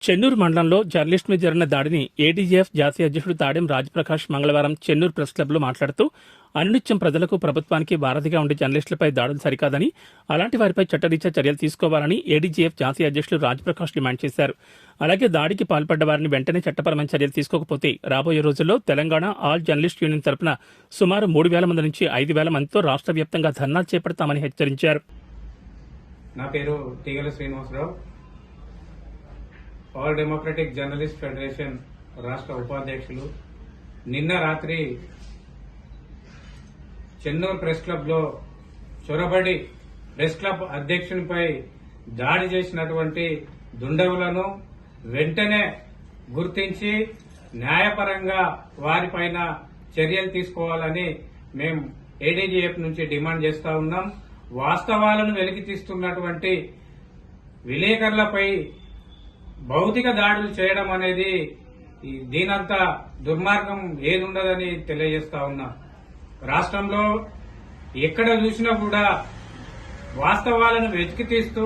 చెన్నూరు మండలంలో జర్నలిస్ట్ మీద జరిగిన దాడిని ఏడీజీఎఫ్ జాతీయ అధ్యక్షుడు తాడెం రాజప్రకాష్ మంగళవారం చెన్నూరు ప్రెస్ క్లబ్లో మాట్లాడుతూ అనునిత్యం ప్రజలకు ప్రభుత్వానికి వారధిగా ఉండే జర్నలిస్టులపై దాడులు సరికాదని, అలాంటి వారిపై చట్టరీత్యా చర్యలు తీసుకోవాలని ఏడీజీఎఫ్ జాతీయ అధ్యక్షుడు రాజప్రకాష్ డిమాండ్ చేశారు. అలాగే దాడికి పాల్పడ్డ వారిని వెంటనే చట్టపరమైన చర్యలు తీసుకోకపోతే రాబోయే రోజుల్లో తెలంగాణ ఆల్ జర్నలిస్ట్ యూనియన్ తరపున సుమారు 3,000 మంది నుంచి 5,000 మందితో రాష్ట్ర వ్యాప్తంగా ధర్నాలు చేపడతామని హెచ్చరించారు. నా పేరు Teegala Srinivasarao, all democratic journalist federation రాష్ట్ర ఉపాధ్యక్షులు. నిన్న రాత్రి చెన్నూరు ప్రెస్ క్లబ్ లో చొరబడి ప్రెస్ క్లబ్ అధ్యక్షునిపై దాడి చేసినటువంటి దుండగులను వెంటనే గుర్తించి న్యాయపరంగా వారిపైన చర్యలు తీసుకోవాలని మేము ఏడీజీఎఫ్ నుంచి డిమాండ్ చేస్తా ఉన్నాం. వాస్తవాలను వెలికి తీస్తున్నటువంటి విలేకరులపై భౌతిక దాడులు చేయడం అనేది దీనంత దుర్మార్గం ఏదుండదని తెలియజేస్తా ఉన్నా. రాష్ట్రంలో ఎక్కడ చూసినా కూడా వాస్తవాలను వెతికి తీస్తూ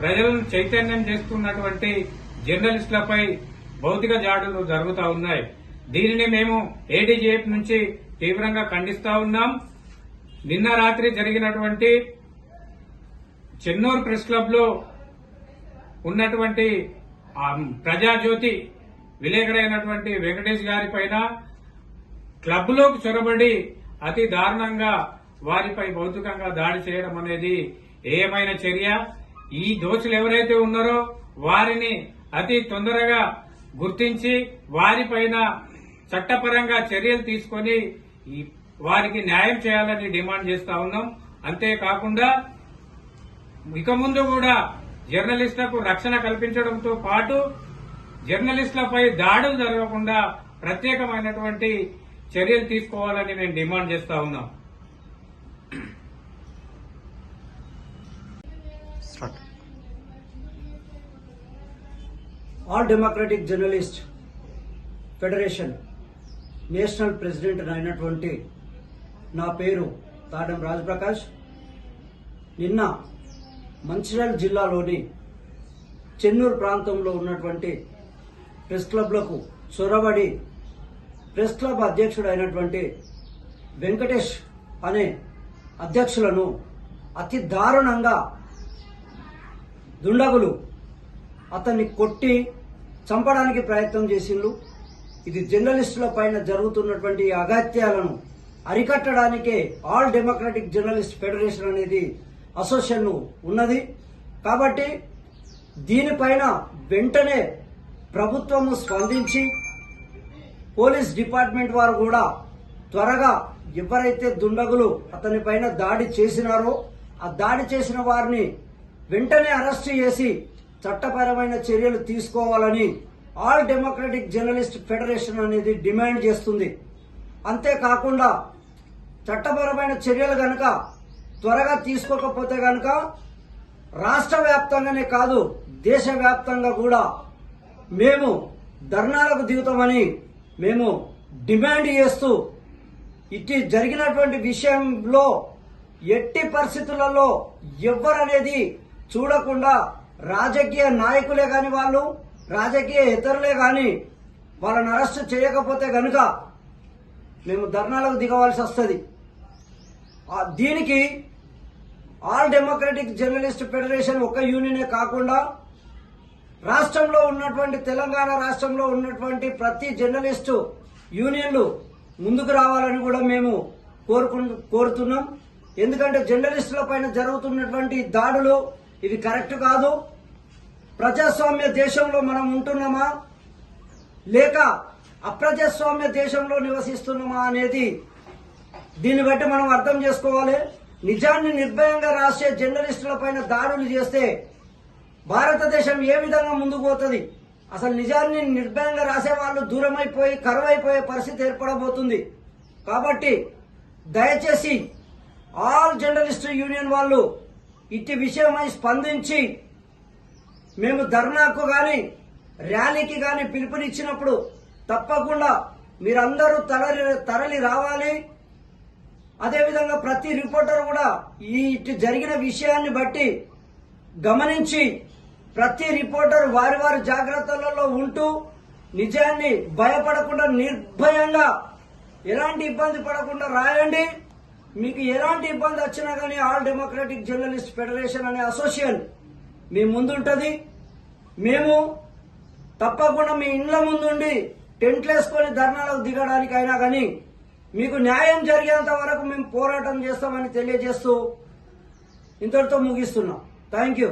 ప్రజలను చైతన్యం చేస్తున్నటువంటి జర్నలిస్టులపై భౌతిక దాడులు జరుగుతూ ఉన్నాయి. దీనిని మేము ఏడీజీఎఫ్ నుంచి తీవ్రంగా ఖండిస్తా ఉన్నాం. నిన్న రాత్రి జరిగినటువంటి చెన్నూరు ప్రెస్ క్లబ్ లో ఉన్నటువంటి ప్రజాజ్యోతి విలేకరైనటువంటి వెంకటేష్ గారి పైన క్లబ్ లోకి చొరబడి అతి దారుణంగా వారిపై భౌతికంగా దాడి చేయడం అనేది ఏమైనా చర్య? ఈ దోషులు ఎవరైతే ఉన్నారో వారిని అతి తొందరగా గుర్తించి వారిపైన చట్టపరంగా చర్యలు తీసుకొని వారికి న్యాయం చేయాలని డిమాండ్ చేస్తా ఉన్నాం. అంతేకాకుండా ఇక ముందు కూడా జర్నలిస్టులకు రక్షణ కల్పించడంతో పాటు జర్నలిస్టులపై దాడులు జరగకుండా ప్రత్యేకమైనటువంటి చర్యలు తీసుకోవాలని మేము డిమాండ్ చేస్తా ఉన్నాం. All democratic journalist federation national president అయినటువంటి నా పేరు తాడెం రాజప్రకాష్. నిన్న మంచిర్యాల జిల్లాలోని చెన్నూరు ప్రాంతంలో ఉన్నటువంటి ప్రెస్ క్లబ్లకు చొరబడి ప్రెస్ క్లబ్ అధ్యక్షుడు అయినటువంటి వెంకటేష్ అనే అధ్యక్షులను అతి దారుణంగా దుండగులు అతన్ని కొట్టి చంపడానికి ప్రయత్నం చేసిండ్రు. ఇది జర్నలిస్టుల పైన జరుగుతున్నటువంటి అగత్యాలను అరికట్టడానికే ఆల్ డెమోక్రటిక్ జర్నలిస్ట్ ఫెడరేషన్ అనేది అసోసియేషన్ ఉన్నది. కాబట్టి దీనిపైన వెంటనే ప్రభుత్వము స్పందించి పోలీస్ డిపార్ట్మెంట్ వారు కూడా త్వరగా ఎవరైతే దుండగులు అతని పైన దాడి చేసినారో ఆ దాడి చేసిన వారిని వెంటనే అరెస్ట్ చేసి చట్టపరమైన చర్యలు తీసుకోవాలని ఆల్ డెమోక్రటిక్ జర్నలిస్ట్ ఫెడరేషన్ అనేది డిమాండ్ చేస్తుంది. అంతేకాకుండా చట్టపరమైన చర్యలు గనక త్వరగా తీసుకోకపోతే గనక రాష్ట్ర వ్యాప్తంగానే కాదు దేశవ్యాప్తంగా కూడా మేము ధర్నాలకు దిగుతామని మేము డిమాండ్ చేస్తూ ఇట్టి జరిగినటువంటి విషయంలో ఎట్టి పరిస్థితులలో ఎవ్వరనేది చూడకుండా రాజకీయ నాయకులే గాని వాళ్ళు రాజకీయ ఇతరులే గాని వాళ్ళని అరెస్ట్ చేయకపోతే గనుక మేము ధర్నాలకు దిగవలసి వస్తుంది. దీనికి ఆల్ డెమోక్రటిక్ జర్నలిస్ట్ ఫెడరేషన్ ఒక యూనియనే కాకుండా రాష్ట్రంలో ఉన్నటువంటి తెలంగాణ రాష్ట్రంలో ఉన్నటువంటి ప్రతి జర్నలిస్టు యూనియన్లు ముందుకు రావాలని కూడా మేము కోరుతున్నాం. ఎందుకంటే జర్నలిస్టుల పైన జరుగుతున్నటువంటి దాడులు ఇది కరెక్ట్ కాదు. ప్రజాస్వామ్య దేశంలో మనం ఉంటున్నామా లేక అప్రజాస్వామ్య దేశంలో నివసిస్తున్నామా అనేది దీన్ని బట్టి మనం అర్థం చేసుకోవాలి. నిజాన్ని నిర్భయంగా రాసే జర్నలిస్టుల పైన దాడులు చేస్తే భారతదేశం ఏ విధంగా ముందుకు పోతుంది? అసలు నిజాన్ని నిర్భయంగా రాసే వాళ్ళు దూరమైపోయి కరువైపోయే పరిస్థితి ఏర్పడబోతుంది. కాబట్టి దయచేసి ఆల్ జర్నలిస్ట్ యూనియన్ వాళ్ళు ఇట్టి విషయమై స్పందించి మేము ధర్నాకు గాని ర్యాలీకి గాని పిలుపునిచ్చినప్పుడు తప్పకుండా మీరందరూ తరలి రావాలి. అదేవిధంగా ప్రతి రిపోర్టర్ కూడా ఈ జరిగిన విషయాన్ని బట్టి గమనించి ప్రతి రిపోర్టర్ వారి వారి జాగ్రత్తలలో ఉంటూ నిజాన్ని భయపడకుండా నిర్భయంగా ఎలాంటి ఇబ్బంది పడకుండా రాయండి. మీకు ఎలాంటి ఇబ్బంది వచ్చినా కానీ ఆల్ డెమోక్రటిక్ జర్నలిస్ట్ ఫెడరేషన్ అనే అసోసియేషన్ మీ ముందుంటది. మేము తప్పకుండా మీ ఇండ్ల ముందుండి టెంట్లు వేసుకొని ధర్నాలకు దిగడానికి అయినా కానీ మీకు న్యాయం జరిగేంత వరకు మేము పోరాటం చేస్తామని తెలియజేస్తూ ఇంతటితో ముగిస్తున్నాం. Thank you.